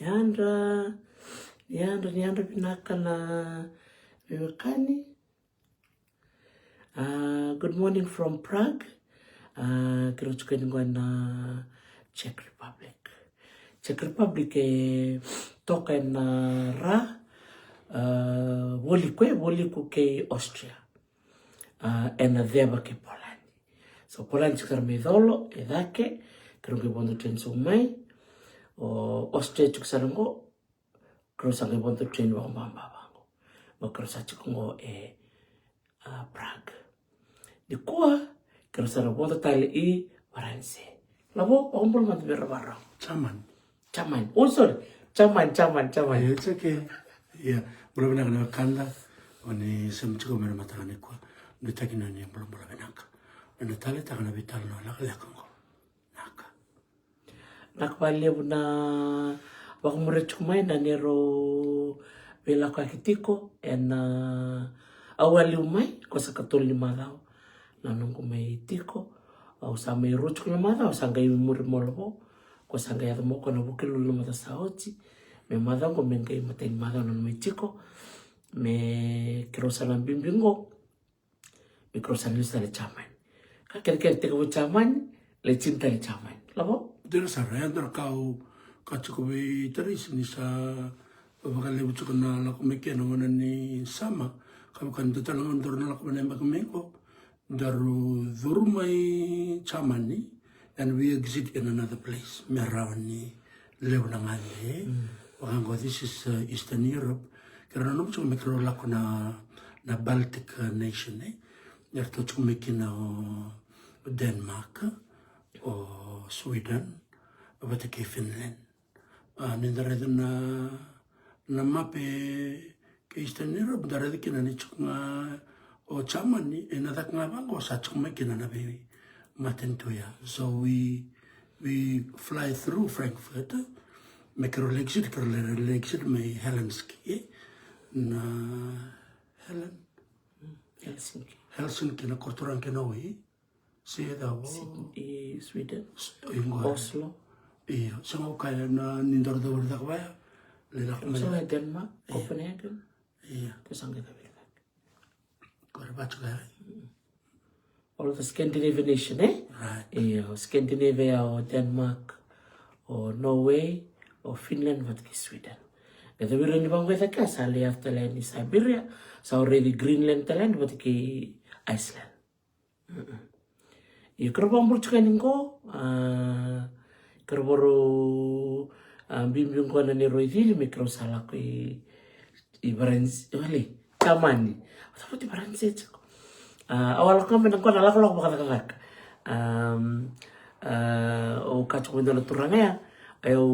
Niandra pinakana Vivekani. Good morning from Prague. Kirochukeni na Czech Republic. Czech Republic toka na ra woliku ke Austria. Ena dheba ke Poland. So Poland chukar medolo edake kirungi bondo tenso mai o Austria chuksarango krosange bondo train wa mbamba bango. Mo krosa chukungo Prague. Di kuah kerasa bondo tali I Varense. Labo ombol mat berbarang. Chaman. Oh sorry. Chaman. Yeah, it's okay. Yeah. Belum nak kanda. Oni semcukup mana matangani kuah. Nutakin ni belum nak. Nutali takana vital no lakalakang. Nakbali na wakumurechumai na nero vela kwa kitiko ena awali umai kwa sakatoli madao na nungu mai tiko au sama iruchu na madao sanga imuri molobo kwa sanga ya moko na bukilu na mata saoti me madao ko mengai matai madao na mai tiko me kirosa na bimbingo me kirosa na lista le chaman kakere tiko chaman le cinta le chaman labo Dera sarayandra kau kacukubi taris ni sa bakal lebu na laku mekena ngana ni sama kau kan tetalangan dorna laku menemba kemeko daru durumai chamani and we exit in another place merawani lebu nangane wakango this is Eastern Europe karena nomu cukup mekero laku na Baltic nation yarto cukup mekina Denmark o Sweden, abate ke Finland. Nindara na mape ke Eastern Europe, dara de kina ni chunga o chamani, enadak nga bang o sa chunga kina na be matentuya. So we fly through Frankfurt, mekero exit me Helsinki, na Helsinki na kortoran kenoi. Sweden, Oslo. Iya, sangat kaya na nindor dawar da kaya. So Denmark, Copenhagen. Iya. Kesangga kabel. Korbat kaya. All the Scandinavian nation, Right. Iya, Scandinavia or Denmark or Norway or Finland, what is Sweden. Kaya biro ni bang wetaka sali after land in Siberia, so already Greenland land, what is Iceland. Iya kerba murchukanin ko kerboro bimbing ko na ni Royville mikro salah ko I Varense wali chamani apa ti Varense awal kami nang ko nalak bakal o kacu ko na turanga ayo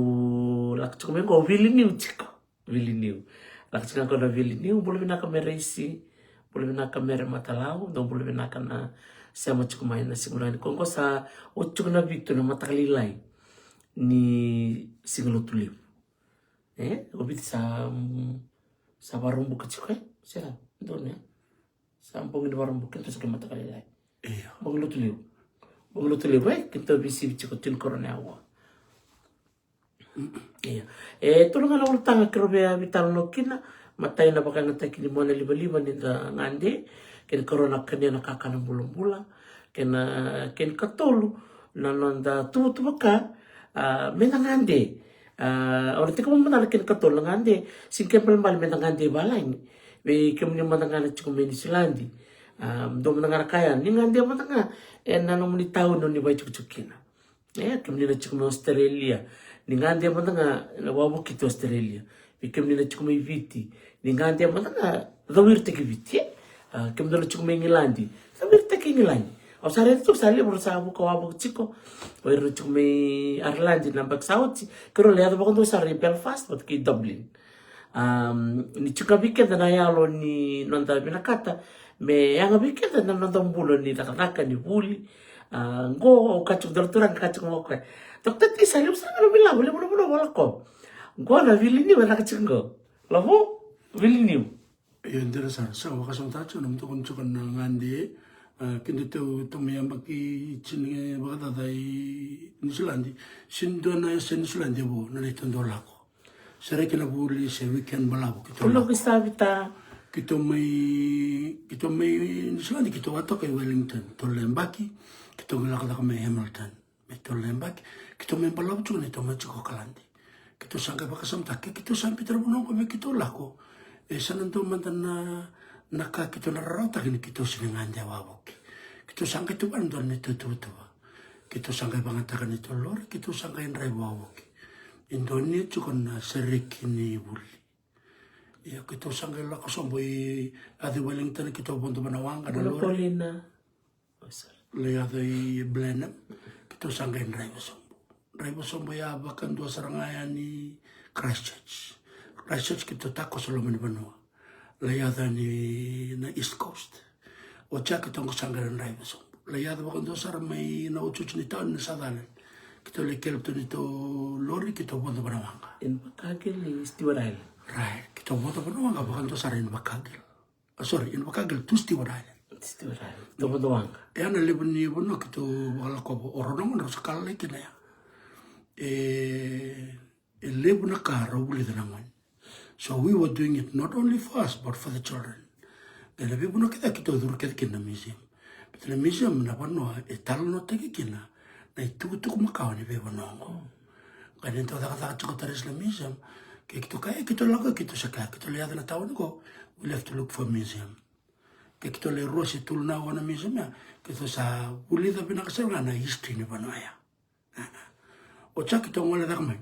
lakcu ko Vilnius chiko Vilnius lakcu ko na Vilnius boleh na kamera isi boleh na kamera matalau dong boleh na kana sama cukup main nasi gulani kongko sa ucuk na bitu na matakalilay ni singalo tulip obit sa warung buka cukai siapa donya sa ampung di warung buka terus ke matakalilay banglo tulip kita bisi cikotin korona awa tulungan awal tanga kerobe vital nokina matai na baka ngata kini mona liba ni ngande ken korona kenya nakakana bulan ken katolu nananda tu baka menangande orang tiko menang ken katolu ngande singke pelembal menangande balai we kemni menangana cukup meni silandi do menangana kaya ni ngande menanga nanu meni tahun ni bai cukina kemni na cukup Australia ni ngande menanga wabu kito Australia we kemni na cukup viti ni ngande menanga dawir teki viti kemdolo cukup Engilandi, sambil tek Engilandi. Osare itu sali berusaha buka wabuk ciko, baru cukup Ireland nampak sauti. Kalau lihat bukan tuh sari Belfast, waktu ke Dublin. Ni cukup bikin dan ayah lo ni nonton bina kata, me yang bikin dan nonton bulan ni tak ni buli. Go kacuk terturang kacuk mau kau. Dokter ti sali usah kalau bilang boleh kau. Go na vili ni mana kacuk go, lalu vili ni. Yang interesan, sa wakas ang tacho nam to kunchukan na ngandi kindi to tumiyang baki chinge baka tatay New Zealand. Sindo na New Zealand bo nalitan do lako. Sere kena buli se weekend balabu kita. Ulo kita bita. Kita may Islandi kita wato kay Wellington, to Lembaki, kita ngelakada kami Hamilton, to Lembaki, kita may balabu juga nito may Chiko Kalandi. Kita sangka bakasam take, kita sampai terbunong kami kita lako. Sanan to mantan na ka kita nararauta kini kita siningan jawabok. Kita sangka itu bantuan itu tuwa. Kita sangka bangatakan itu lor, kita sangka yang rewawok. Indonesia juga na serik ini buli. Ya kita sangka lah kasomboy adi Wellington kita ponto manawang kada lor. Polina. Le adi Blenheim kita sangka yang rewasombo ya bahkan dua serangayan ni Christchurch. Christchurch kita tako Solomon Banua. Le adi ni na East Coast. Ocha kita sangka yang rewasombo. Le adi bahkan dua sarang may na ucuc ni tahun ni sadalan. Kita le kelp tu nito lori kita ponto manawang. In Bakagil ni Stewart Island. Right, kita foto penuh nggak bahkan tuh sarin bakagil. Sorry, in bakagil tuh Stewart Island. Stewart Island. Tomo doang. Ya na lebih nih bener kita bakal kau orang orang sekali lagi ya. Lebih nak karo boleh tenangan. So we were doing it not only for us but for the children. Dan lebih bener kita dulu kita museum. Betul museum na penuh. Tal no tegi kina. Na itu kumakaw ni bebo nongo. Kan itu kata cukup terus na museum. Kita laga kita saka kita lihat na tahun ko we have to look for museum kita le rosi tul na wana museum ya kita sa uli da bina kasar na history ni banaya o cha kita ngole da kama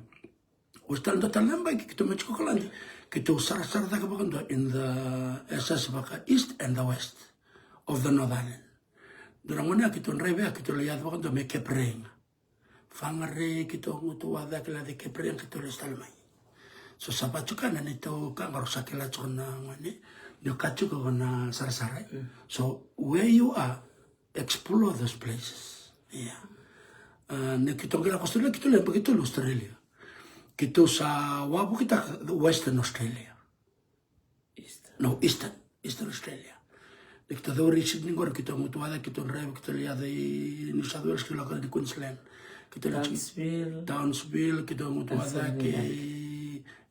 o stal da talamba kita mechko kalandi kita usara sara da kabando in the SS baka east and the west of the North Island durang mana kita nrebe kita lihat bakando me kepreng fangare kita ngutu wada kala de kepreng kita le stalmai. So sabat juga na nito ka ngarusa kila chona ngani yo kachu ko na sarasara. So where you are explore those places. Yeah. Ne kito kila Australia kito le begitu Australia. Kito sa wabu kita Western Australia. Eastern Australia. Ne kito do reach ni gor kito mutuada kito rebe kito liada New South Wales kilo ka di Queensland. Kito Townsville kito mutuada ke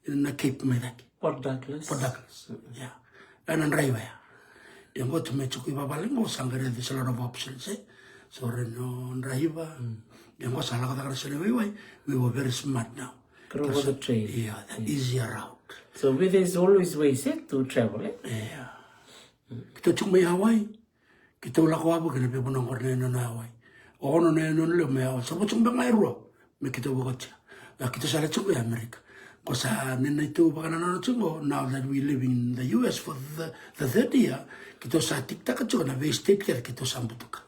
na Cape Medak. Port Douglas. Yeah. And on Raiwa. Yang go to Mechuki Babalingo, Sangare, there's a lot of options, eh? So on Raiwa, yang go Salaka, we were very smart now. Cross the train. Yeah, the easier route. So where there's always ways to travel, eh? Yeah. Kita cuma Hawaii. Kita ulah ko abu kena pe bunong korne na Hawaii. Ono na no le me Hawaii. So cuma mai ro. Me kita bukotcha. Ya kita sala cuma Amerika. Kosa nena itu baka na chungo now that we live in the US for the third year kita sa tiktak chungo na we state kita sambutuka.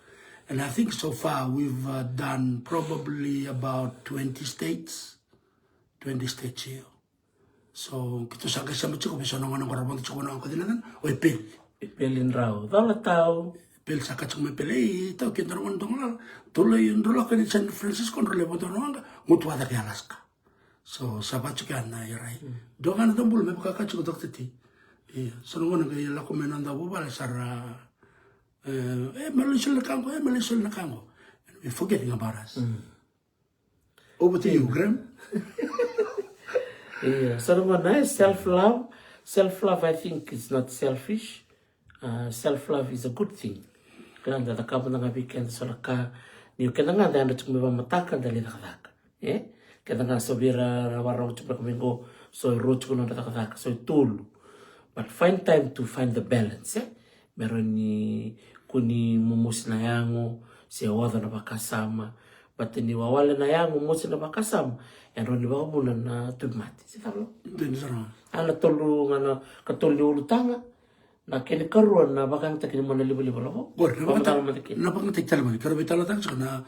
And I think so far we've done probably about 20 states here. So kita sa kasama chungo bisa nongon ng rabon chungo na ko dinan o ipil in raw dala tao pel sa kachung me pele tao kita nongon dongla tuloy ndolo kan San Francisco ndolo mo dongla mutwa da Alaska. So sabat juga na yarai. Dokan na tambul me baka chuko dokteti. Iya, so ngona ga yala ko menanda bo bala sara Malaysia na kango. And we're forgetting about us. Over to you, Graham. Yeah, so nice self-love. Self-love, I think, is not selfish. Self-love is a good thing. Kaya da ka na weekend so ka ni kaya nga da chumi ba mataka dali nakaka. Kaya nga sobira rawaraw chupra kumingo so roach ko na nakaka so tulu. But find time to find the balance, Meron ni kuni mumus na yango si wadha na bakasama. But ni wawala na yango mumus na bakasama. Yan ron ni bakabunan na tumati. Si talo? Ana tolu nga katolu ulutanga. Na kini karuan na bakang takin mo na libo-libo lako. Napangatik talaman. Karo bitalo tayo na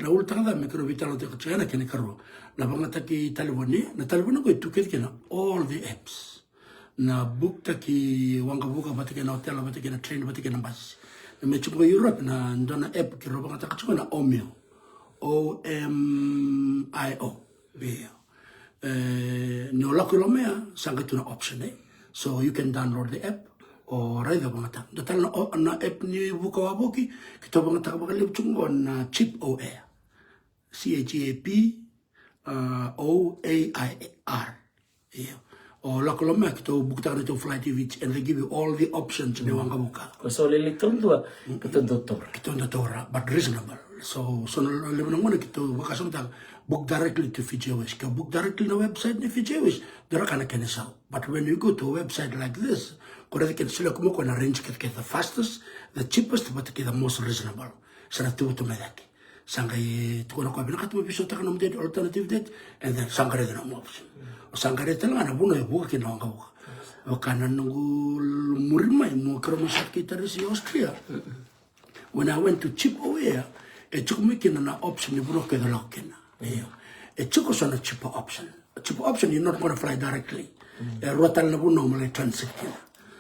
ulutanga dami. Karo bitalo tayo na kini karuan. Napangataki talaman ni. Na talaman ko itukit kina all the apps. Na book taki wanga buka batike na hotel batike na train batike na bus. Na mechuko Europe na ndona app kiro banga takachuko na Omio. OMIO. No lakulomea sanga tuna option So you can download the app or rather banga ta. Datal na app ni buka waboki kito banga ta baka libchungo na Chip OAir. CHAP OAIR. Iya. O lako lama kita bukta kana to flight TV and they give you all the options ne wanga buka. Ko so le tontua ketondotor. Kita on the Torah, but reasonable. So level ngone kita bakasam tang book directly to FijiWish. Ka book directly na website ni FijiWish. Dara kana kena sao. But when you go to a website like this, kore can select mo ko na range get the fastest, the cheapest, but the most reasonable. Sana tu to medaki. Sangai tu ko bina katu episode ta kana mde alternative date and then sangare na mo option. Sangare tala na buno e buka kina wanga buka. Wakana nungu murimai mo kromo kita resi Austria. When I went to Chip Aware, e took me na option ni buno ke the lokina. E took us on a cheaper option. A cheaper option you're not going to fly directly. E rotal na buno mo le transit kina.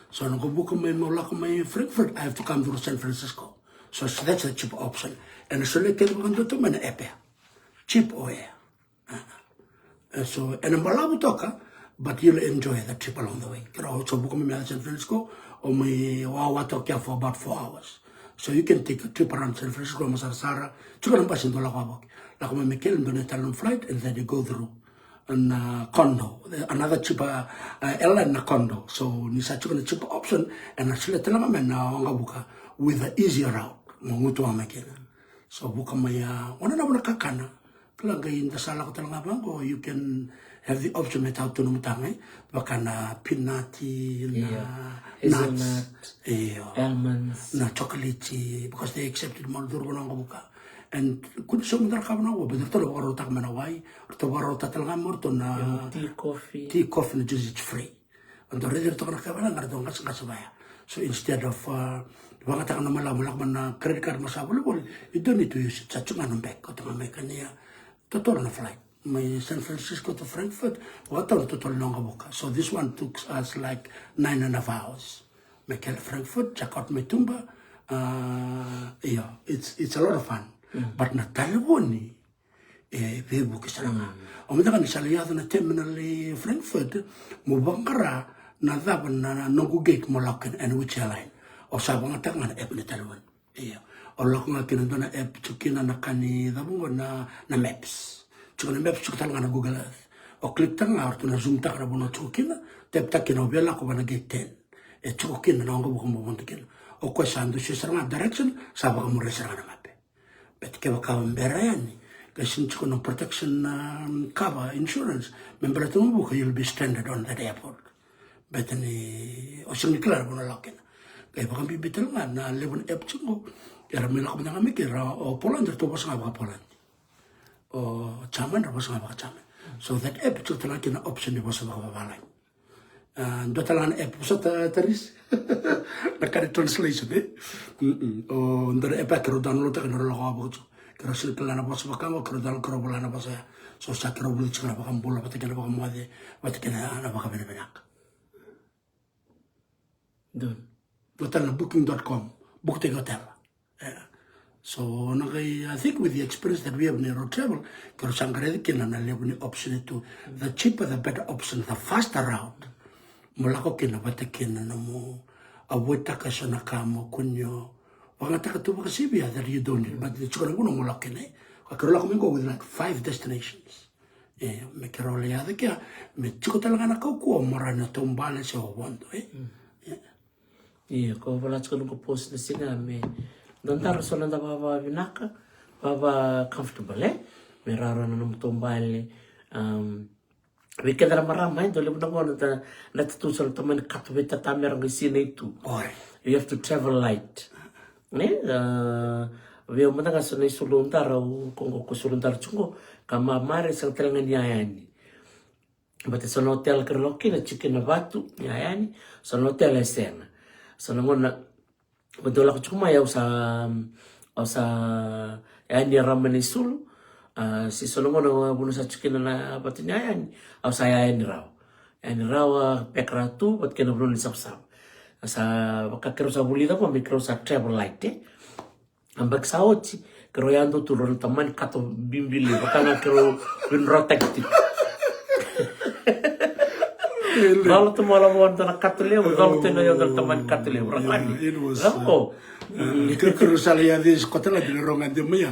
So no go book me mo lako me Frankfurt. I have to come to San Francisco. So that's the cheaper option. And so le ke buno to me na epe. Chip Aware. So, and I'm malabu toka, but you'll enjoy the trip along the way. So, book me San Francisco, or me wawa kia for about 4 hours. So, you can take a trip around San Francisco, Masarasara, chukan basin to Lagabok. Like me kill them Italian flight, and then you go through an condo, another cheaper airline condo. So, nisa chukan cheaper option, and actually telamamen na wangabuka with the easier route. Mungutu amakena. So, book me wana na kakana. Kalagay the sala ko talaga bango, you can have the option without tunumutangay, baka na pinati, na nuts, almonds, na chocolate, because they accepted more durgo ng kabuka. And kung sumudar ka na ko, but ito na warotak manaway, or to warota talaga mo to na tea coffee na just it's free. And the reader to ka na kabana nga doon kasabaya. So instead of mga taka na malaman na credit card masabulable, you don't need to use it. Sa tsunga ng bag ko, may kanya total na flight. May San Francisco to Frankfurt, total na kabuka. So this one took us like 9.5 hours. May kaya Frankfurt, check out may tumba. Yeah, it's a lot of fun. But natalawo ni, bebo kisa nga. O mga ka nisaliyado na terminal Frankfurt, mubangkara na daban na nangugate mo lakin and which airline. O sabang nga taka nga na na talawan. Yeah. O lako nga kinando na chukina na kani dabungo na maps. Chukina maps chukita na Google Earth. O click ta nga orto na zoom ta ka na buno chukina, tep ta kina obela ko ba na gate 10. E chukina na nga buko mo kina. O kwa sando siya sa nga direction, sabang mo resa nga na mape. Bet kaya baka mbera yan. Kasi chuko ng protection cover, insurance, membera ito mo buka, you'll be stranded on that airport. Bet ni, o siyang niklar mo na lakin. Kaya baka bibital nga na 11 F-chungo, kaya may lakam na kami kira, o Poland, ito ba sa nga baka Poland. O Chaman, ito ba sa nga baka Chaman. So that F-chungo talaga kina option ni ba sa baka babalay. Do talaga na F-chungo sa taris. Nakari translation O ndara F-chungo, kiro download ka nara lako abot. Kiro sila kala na ba sa baka mo, kiro download kiro bala na ba sa so sa kiro bulit ka na baka mbula, pati ka na baka mwade, pati ka na baka binabinak. Doon. Hotel na booking.com, book the hotel. So, I think with the experience that we have in Aero Travel, kaya sangkare kina na level ni option ito, the cheaper, the better option, the faster route. Mula ko kina, bata kina na mo, avoid taka sa nakamo, kunyo, wala taka tuwa kasi biya that you don't need, but it's gonna go mula kina eh. Kaya ko go with like 5 destinations. May karo liyada kaya, may chiko talaga na kaukuha, mara na tumbala siya wawanto eh. Iya, ko wala tsaka nung post na sila, may nandaro sa nanda baba binaka, baba comfortable may raro na nung tumbali, may kadara maramay, dole mo na ko natutusal taman katwit at tamerang isina ito. You have to travel light. Veo mo na nga sa naisuluntar, kung kusuluntar tsungo, kamamari sa talangan niyayani. Bata sa hotel Kerloki na chicken na batu, niyayani, sa hotel Esena. So nangon na betul aku cuma ya usa ya ni ramen isul si sonongon na buno sa chicken na batinya ya usa ya ni raw pekratu bat kena buno ni sapsap sa bakakero sa bulida ko mikro sa travel light ambak saochi kero yando turun taman kato bimbili bakana kero bin rotekti Kalau tu malam orang tu nak katulnya, kalau tu nak yang teman katulnya orang mandi. Lalu Kero salia di kota la di rongan de mia.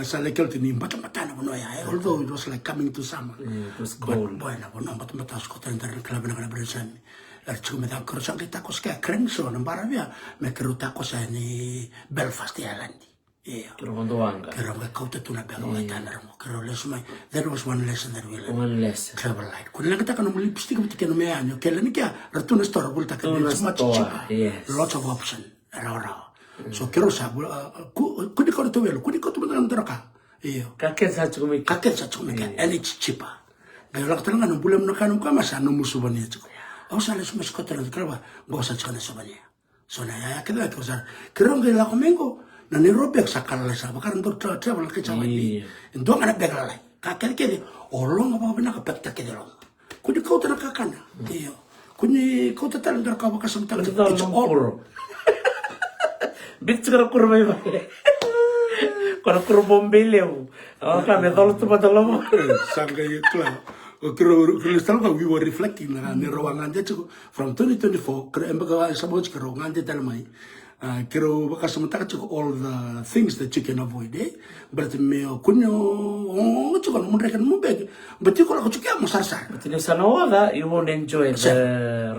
Salia kel tini macam macam although it was like coming to summer. It was cold. Bueno, mas kota ntar club na beresan. Cuma me da crossang kita kos kayak keren so na baravia me keruta kos ni Belfast Island. Yeah. Kero Mandoanga. Kero me kauta tuna belo tanar mo. Kero lesmai. There was one lesson that we learned. One less. Travel light. Kun lang kita kan mo lipstick mo tikeno me anyo. Kela ni kya ratuna store bulta kan it's much cheaper. Yes. Lots of option. Raw. So kero sa kuni ko to velo. Kuni ko to man ka. Iyo. Kaket sa chumika. And it's cheaper. Gaya lang talaga nung bulam na kanong kamasa nung musuban niya chiko. Ako sa alas mas kota na kalaba gosa chiko na suban niya. So na ya kila ko sa kirong gaya lang mengo na ni Robek sa kalasa bakaran do travel ka chawa ni. Ndo nga na begala lai. Ka kede olong apa bina ka pekta kede long. Kuni ko ta nakakana. Iyo. Kuni ko ta talaga ka baka samtang It's all. Bit sigara kurmay ba. Kalau kuru bombele mo. Kami tolo tu patolo mo. Sangga itu lah. We were reflecting na ni ruangan dia cukup from 2024 kira embaga sabot kira ruangan dia dalam mai. Kira baka sementara cukup all the things that you can avoid. Berarti meo kunyo cukup mereka mau beg. Berarti kalau aku cukup mau sarsar. Berarti di sana wala you won't enjoy the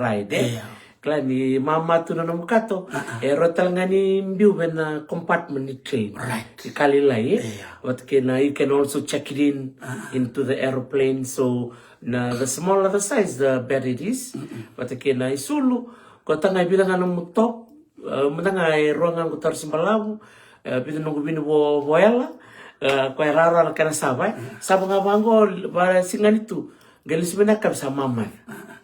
ride. Klani mama tu na mukato rotal ngani mbiu na compartment ni train kali lai what can you can also check it into the airplane so na the smaller the size the better it is what can isulu ko tanga bilang anu top menanga ruangan ko tar simbalabu bidu nunggu bini boela ko raro kana sabai sabanga bango para singani tu galis bena kap sama mama.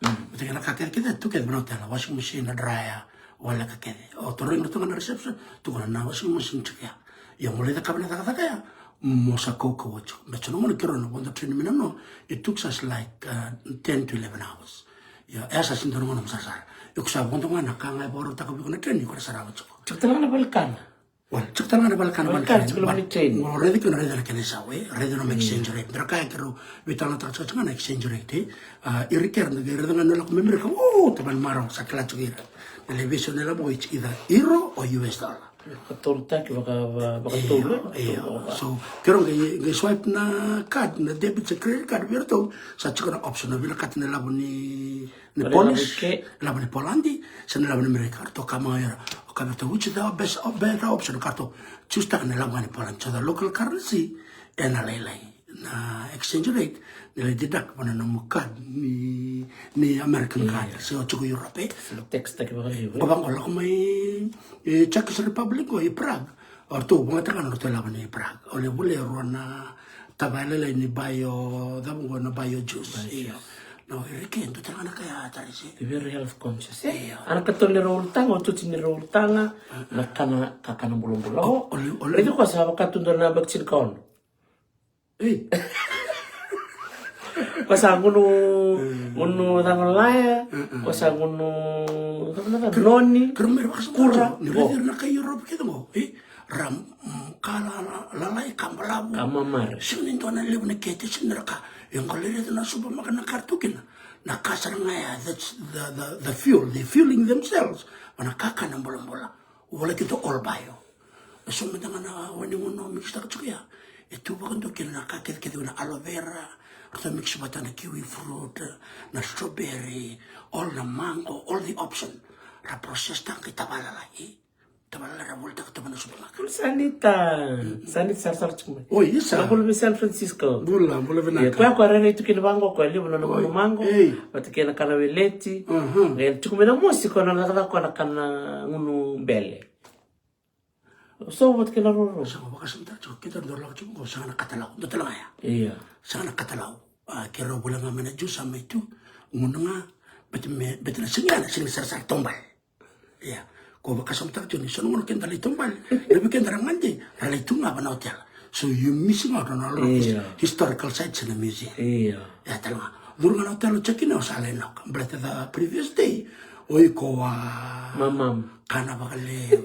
Betul kan kakek kita tuh kayak berotel washing machine dryer wala kakek. Oh turun itu kan reception tuh kan na washing machine juga. Ya mulai tak kapan tak ya. Mosa koko wacho. Betul nomor kira no when the train minano it took us like 10 to 11 hours. Ya esa sin dormo no sasar. Yo sa bondo ngana kanga boro tak ko train ko sara wacho. Cuk tangan balkan. Well, cuk tangan balkan train. Already kan already na kene sawe, already no exchange rate. Berkaya kero bitala tak cuk tangan exchange rate. Iriker na gere dengan nolak member ko. Oh, teman marong sa kala chugira. Television nila mo it's either euro or US dollar. Katorta ki baka tolo. So, kero gay swipe na card na debit sa credit card berto sa chukura option na bila kat na labo ni Polish, labo ni Polandi, sa labo ni Amerika. To kamaya kato which is the best better option kato choose tak na labo ni Poland. So the local currency na laylay na exchange rate nila deduct mana na card ni American card so chuko Europe text tak baka libre babang wala ko may Czech Republic o Prague or to mga taga no laban ni Prague ole bule rona tabalala ni bayo damo na bayo juice no weekend to taga na kaya tarisi very health conscious anak katol ni roltang o tuti ni roltanga nakana kakana bulong-bulong itu ko sa katundor na vaksin kaon Pasangunu tangolaya, pasangunu noni, kura, niladir na kay Europe kita mo, ram kala lalay kambalabu, kamamar, sinin to na libo na kete sinraka, yung kalirito na suba makana kartukin, nakasar ngaya, that's the fuel, they fueling themselves, manakaka ng bola-bola, wala kito all bayo, so madanga na wani mo no mix ta chuya. Itu bakal tu kena nak kakek na aloe vera, atau mix bata na kiwi fruit, na strawberry, all na mango, all the option. Ra proses tang kita balalai, tabala ra volta kita mana supermarket. Sanit sar cuma. Oh iya sah. Aku lebih San Francisco. Boleh benar. Kau aku ada itu kena mango, kau lihat mana mango, batu kena karaweleti, cuma na musik kau nak ngunu bele. So what kena roro? Sa baka sebentar kita dorlak cukup sa nakatalaw. Do talaga ya. Iya. Sa nakatalaw. Kira wala nga manadyo sa may tu. Nguna nga bet na singana sing sarsar tombal. Iya. Ko baka sebentar joni so ngunu ken dali tombal. Lebi ken darangan di. Ralay tunga ba na hotel. So you missing out on all of historical sites in the museum. Iya. Ya talaga. Durung na hotel check-in o sa lenok. But the previous day oy ko mamam kana bakale.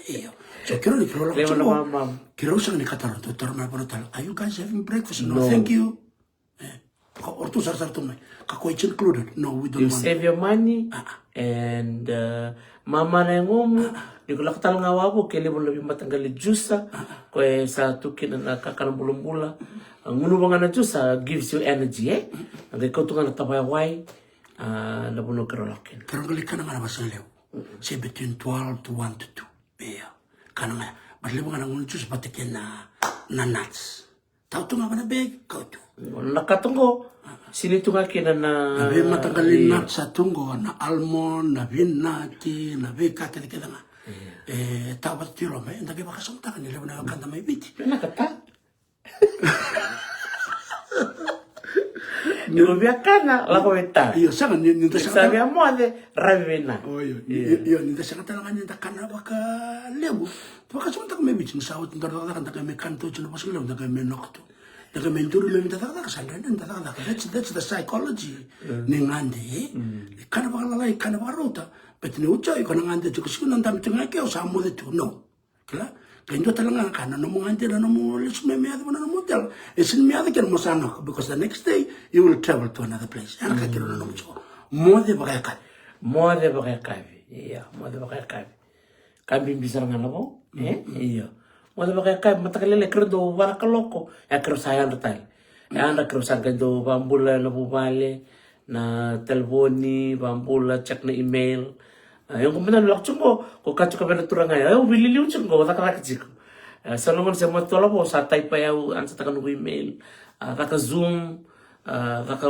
Iyo. So kiro ni kiro lang kiro sa ni kataron to torna brutal. Are you guys having breakfast? No, thank you. Or to sar to me. Kako it's included. No, we don't you want. Save your money and mama na ngum Di kula katal ngawabu kele bon lebih matanggali jusa ko sa tukin na kakana bulum-bula. Ngunu bangana jusa gives you energy Ngai ko tunga na tabay wai na buno kerolakin. Karang kali kana ngana basang leo. Say between 12 to 1 to 2. Iya. Kana ngana. But lebo ngana ngunu jusa patikin na nuts. Tau tunga mana beg kau tu. Nakatunggo. Sini tunga kina na Nabe matanggalin nuts sa tunggo na almond, na binati, na be katali kita nga. Tau bat tiro me, ndagi baka sumta kan lebo na kanta may biti. Nakata. Nubiakana la comenta. Iyo sangan ninta sangan. Sabi mo ade ravina. Oh iyo ninta sangan talaga ninta kana baka lebo. Baka sumta may biti sa awat ndar kan taka may kanto chino pas lebo taka may nokto. Taka may turu may taka taka sandra ninta taka. That's the psychology. Ningande. Kana baka lalai kana baka rota. But ni ucha iko nangande chiko sikunan tam tinga kyo sa mo de tu no. Kala kendo talaga kana no mo ngante no mo lisme me ade no model. Esin me ade ken mo sana because the next day you will travel to another place. Ana ka kiro no mo chiko. Mo de baka ka. Mo de baka kavi. Iya, mo de baka kavi. Kambi bisa ngana bo? Iya. Mo de baka kavi matakalele kredo wara kaloko. Ya kero saya ndetai. Ya anda kero sagado bambula na bubale na telefoni bambula check na email. Yung kumana lak chungo ko kachu ka bena turanga ya. Yo bilili chungo takara kachiko. Salongon sa mo tola po sa type pa ya an sa takan email. Kaka Zoom, kaka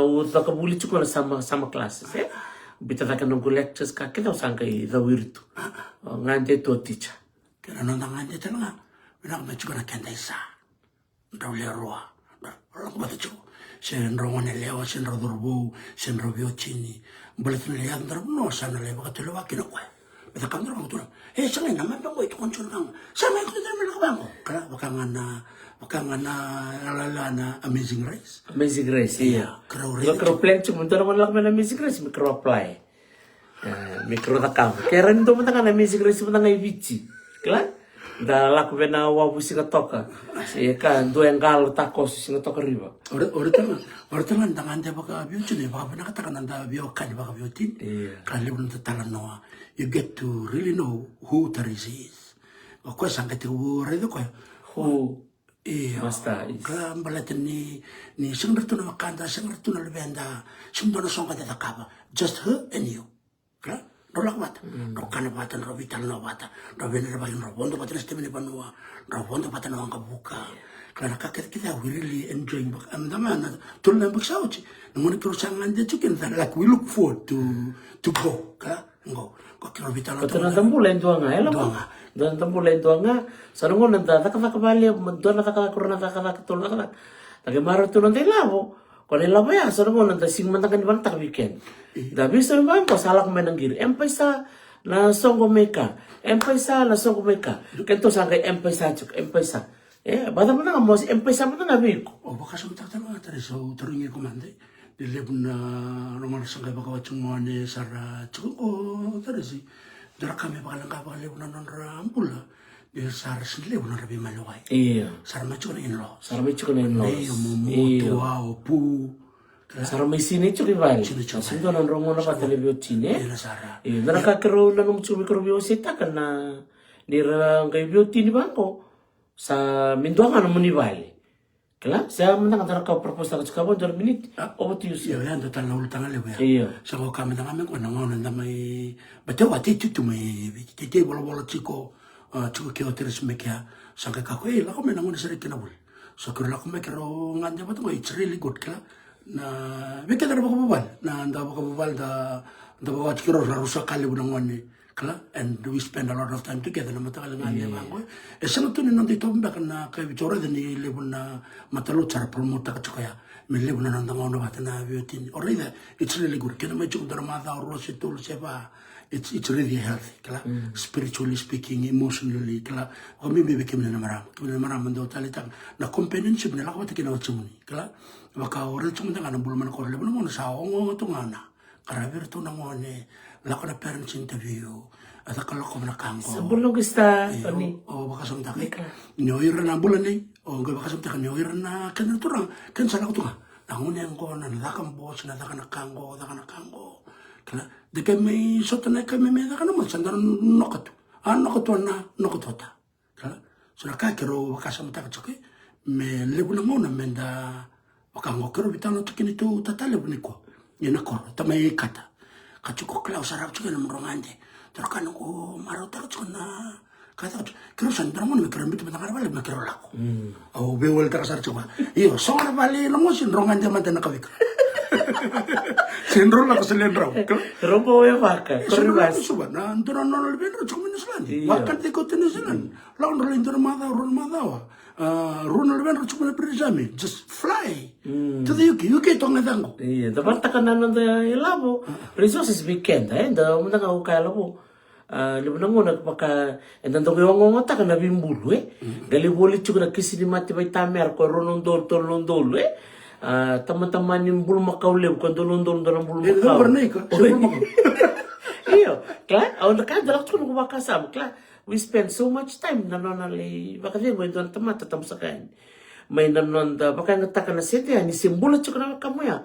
buli chungo na sama classes Bita taka nunggu lectures ka kita usang kay the wirtu. Ngante to teacher. Kira no ngante talaga. Bina ko chiko na kenda isa. Ndaw le roa. Wala ko bata chiko. Sen rongo ne leo, sen ro durbo, sen ro chini. Boletin le andar no sana le baka telo wakino kwa. Bita kam ro ko sangay naman ba mo ito konsul kang. Sama ko dito mo ka Kala baka nga na alala na Amazing Race. Amazing Race, iya. Kalau plan cuma untuk orang lakukan Amazing Race, mikro apply, mikro takam. Kaya rin doon matang Amazing Race matang ay bici, kala? Da lakukan na wabu singa toka, siya kan dua yang galo takos singa toka riba. Orang tangan dia baka biutin eh, baka nakatakan nanda biokan baka biutin. Kali belum tetalan noa, you get to really know who Teresa is. Ako sangkat itu redo ko. Who? Iya, kaya balatin ni siyang rito na makanda, siyang rito na lebenda, siyang doon na siyang kata kaba, just her and you. Kaya, rolak bata, rokana bata, rovital na bata, rovena na bayan, robondo bata na stemini panua, robondo bata na wangka buka. Kaya nakakita kita, we really enjoying bak. Ang naman, tuloy na bagsaw, nangunin kiro siyang nanda chicken, like we look forward to go. Kaya, go. Kaya rovital na ito na tambulan doon nga, alam mo? Doon tambulan doon nga, sa nungon nanda, nakakabali, doon nakakakurang nakakatulong na nakamaro ito nanda ilabo. Kung ilabo ya, sa nungon nanda, singmantakan di bantak weekend. Dabi sa nungon po, salak may nanggiri. Empay sa na songo meka. Empay sa na songo meka. Kento sa kay empay sa chuk, empay sa. Bata mo na nga mo, empay sa mo na nga ko. O baka sa matak talaga tari, so tarungi komande. Dilib na naman sa kay baka wachong mga ni Sara chuk, o tari si. Dara kami bakalang kapakaliw na nang rambula. Dahil Sara siniliw na rabi maluway. Iya. Sara macho na in-laws. Sara may chuk na in-laws. Iyo, mamuto, wow, pu. Sara may sini chuk iban. Sindo nang rongo na pa telebyo chine. Iyo na Sara. Iya, nakakiro na nung mikrobyo sita ka na nirang kay beauty ni bangko. Sa minduangan mo ni Vali. Kala, saya menang antara kau propose na kau 2 minute. Over to you, sir. Iyo, yan, total na ulit ang aliw ya. Iyo. Sa ko kami na kami ko, nangonan na may, bataw ati tutu may, titi wala chiko, chiko kio teres mekia, sa kako, lako may nangonan sa rikinabul. So kiro lako may kiro nganja ba ito, it's really good kala, na, may kita na ba kababal, na anda ba kababal, da ba kiro rarusa kaliw ng wani, kala, and we spend a lot of time together na matagal nga niya bangko. Sa nato ni nandito mbak na kay bichora din ni lebon na matalo tsara promote ka tsukaya. May lebon na nandangaw na bata na biyotin. Already, it's really good. Kaya may tsukong daramata o rosi tulo siya pa. It's really healthy. Kala, spiritually speaking, emotionally. Kala, kami bibikim na maram. Kami na maram daw talitang na companionship nila kapag kinawat sa muni. Kala, baka oral tsukong nga ng bulaman ko. Lebon mo na sa akong ito nga na. Karabir ito na mo ni lako na parents interview at akala ko na kanko. Sa bulong gusta, Tony. O baka samtaki. Nyoira na bulan ni. O baka samtaki nyoira na kanaturang. Kan sana ko nga. Nangunin ko na nadakang boss, nadakang nakangko, nadakang nakangko. Kala, di kay may sota na kay may nadakang naman. Sandaran nokat. nakotota. So nakakiro wakasa mataka tsoke, me lebu na ngona menda wakangokiro bitano tukini tu tatale buniko. Yena koro, tamay kata. Kachuko klau sarap tsoke na mrongande. Terkano ko marota tsoke na kata kiro san dramon me kiro bitu betangara bale me kiro lako. Au bewel takasar tsoke. Iyo, sora bale longosin rongande mata nakawika. Sendro lah keselendra. Rombo ya baka. Koribas. Suba na antara nol lebih cuma Nislan. Bahkan ikut Nislan. Lawan rolling antara mata run mata. Run lebih cuma berizami. Just fly to the UK. UK tong netango. Iya, dapat takanan nanda ilabo. Resources weekend da muna ka ukay labo. Libo na ngona paka nando ko yung ngota ka na bimbulu Gali bolit juga na kisi ni mati bay tamer ko ronondol tolondol teman-teman yang belum makau leb kan dolon-dolon dalam belum makau. Iyo, kla, awal kan dalak tu nunggu bakasam, kla. We spend so much time nanonali, baka dia gue don teman tetap sekan. Main nanon da baka ngatakan na sete ani simbolo cukup nama kamu ya.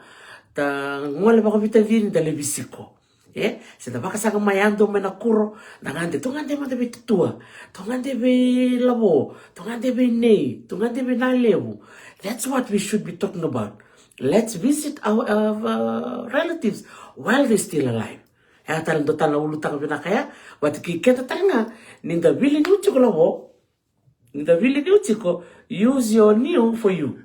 Ta ngole baka vita vini dale bisiko. Seta baka sanga mayando mena kuro, nangande tungande mande be tua, tungande be labo, tungande be nei, tungande be nalebu. That's what we should be talking about. Let's visit our relatives while they're still alive. Ya talan do tala ulu tanga binakaya, wat kiketa tanga, ninda vili nuchi ko labo, ninda vili nuchi ko, use your new for you.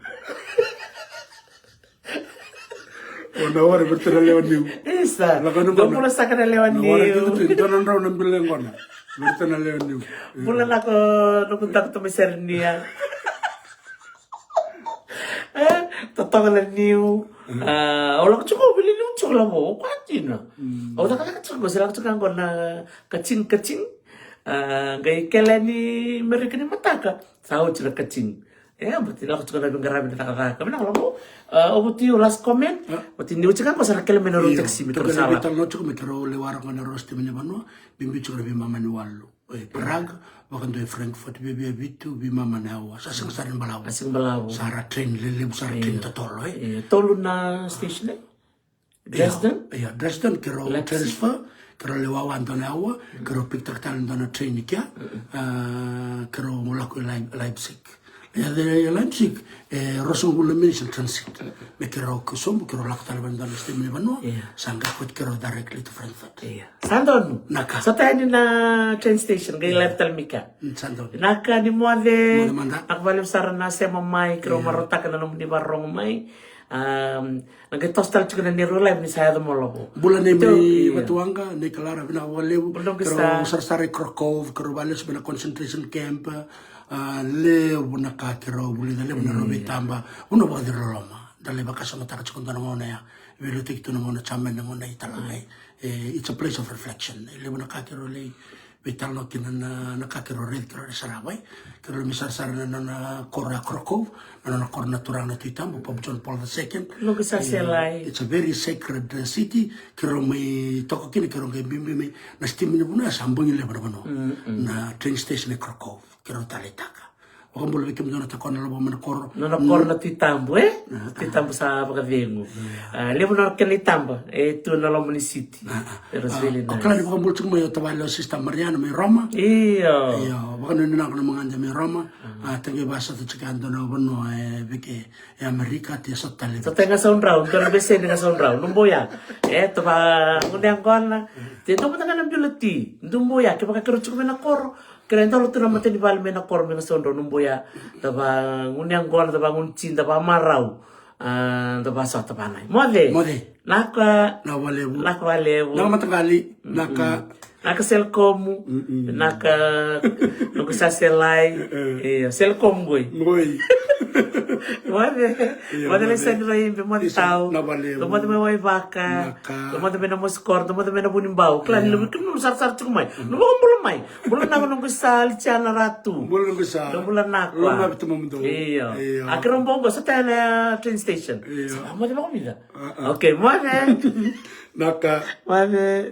Nawar bertera lewat niu. Isa, do mula sakana lewat niu. Nawar itu donan raw nang bilang kona. Bertera lewat niu. Mula nako nukuntak to misernia. Tatangan niu. Orang cukup beli niu cukup labo, kwatina. Orang tak cukup sila cukup kona kacing. Gay kelani mereka ni mataka. Sahu cila kacing. Berarti lah cukup nabi ngarabi tak kami nak labo. Obuti last comment. Berarti niu cukup pasal kelani menurut taksi mikro salah. Kita nak cukup mikro lewat kona rosti menyebano. Bimbi cukup lebih mama ni walu. Prague, bahkan dari Frankfurt, bibi itu bima mana awas, asing sarin balawu. Asing balawu. Sara train lele, sara train totolo. Tolu na station Dresden? Iya, Dresden kero transfer, kero lewawan tona awa, kero pikter talan tona train ikia, kero mulaku Leipzig. Ya dari Leipzig, Rosung gula mention transit. Me kero kusum, kero lak taliban tona stemmi bano, sangka kut kero directly to Frankfurt. Iya. Sandon. Naka. So tayo na train station, gay left talmika. Sandon. Naka ni mo ade. Manda. Akbalim sara na siya mamay, kero marota ka na nung di barong may. Nagitostal juga na niro live ni saya mo Bulan ni may Batuanga, ni Kalara binawalew. Kero sarsari Krakow, kero balas bina concentration camp. Leo na kakiro buli dale na robi tamba uno ba diro Roma dale baka sa mata ka kunta ngona ya velo tikto na ngona chamen na ngona italay it's a place of reflection leo na kakiro le vital no kinan na kakiro red kiro saraway kiro misar sar na kora Krakow na kor natural na titambo Pope John Paul II it's a very sacred city kiro may toko kini kiro kay bimbi may na steam ni buna sambong ile bano na train station ni Krakow kero talitaka. Wakang boleh bikin doon natakon na labo manakor. Na titambo titambo sa pagkavengo. Lebo na kanitambo ito na labo ni city. Pero really nice. Okla ni wakang boleh may tawalo Sista Mariana may Roma. Iyo. Wakang nuna ako ng mga anda may Roma. Tangi basa to chikando na wano bike Amerika ti sa tali. So tenga sound round, pero bese nga sound round. Numboya. Eto ba ngunyang kona. Tento mo tanga ng bulati. Numboya kaya makakirot ko na koro. Kerenta lu tu nama tadi bal mena kor mena sondo numboya taba ngunyang gol taba nguncin taba marau taba sa taba nai mode naka nawalebu naka matagali naka selkom naka nuku sa selai selkom goi mode le sen rai be mode tau mode me wai baka mode me na moskor mode me na bunimbau klan lu kum sar cumai nu mai bulan na nung kusal chana ratu bulan kusal bulan na ko lo betul memang iya akhirnya bongo sa tana train station mode ba ko mida okay mode naka mode